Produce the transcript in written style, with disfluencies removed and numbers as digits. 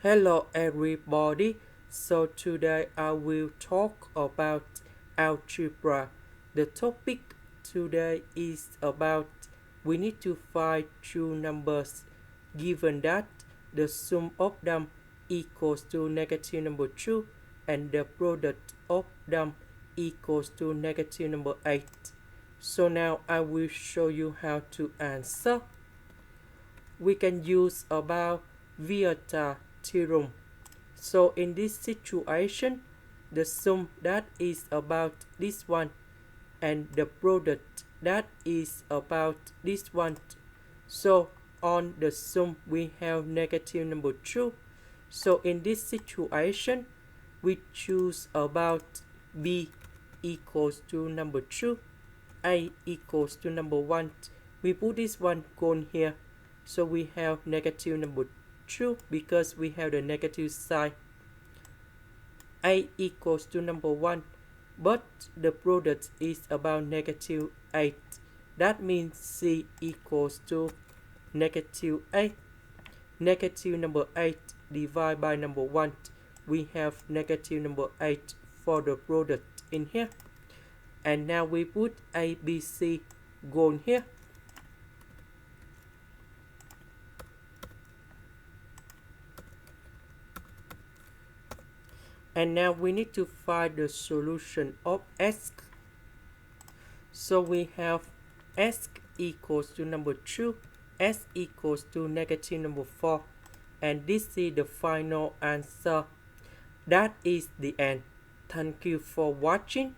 Hello everybody, so today I will talk about algebra. The topic today is about we need to find two numbers given that the sum of them equals to negative number 2 and the product of them equals to negative number 8. So now I will show you how to answer. We can use about Vieta theorem. So in this situation, the sum that is about this one and the product that is about this one. So on the sum we have negative number 2. So in this situation, we choose about B equals to number 2, A equals to number 1. We put this one gone here. So we have negative number 2 because we have the negative sign. A equals to number 1, but the product is about negative 8. That means C equals to negative 8. Negative number 8 divided by number 1. We have negative number 8 for the product in here. And now we put A, B, C gone here. And now we need to find the solution of S. So we have S equals to number 2, S equals to negative number 4. And this is the final answer. That is the end. Thank you for watching.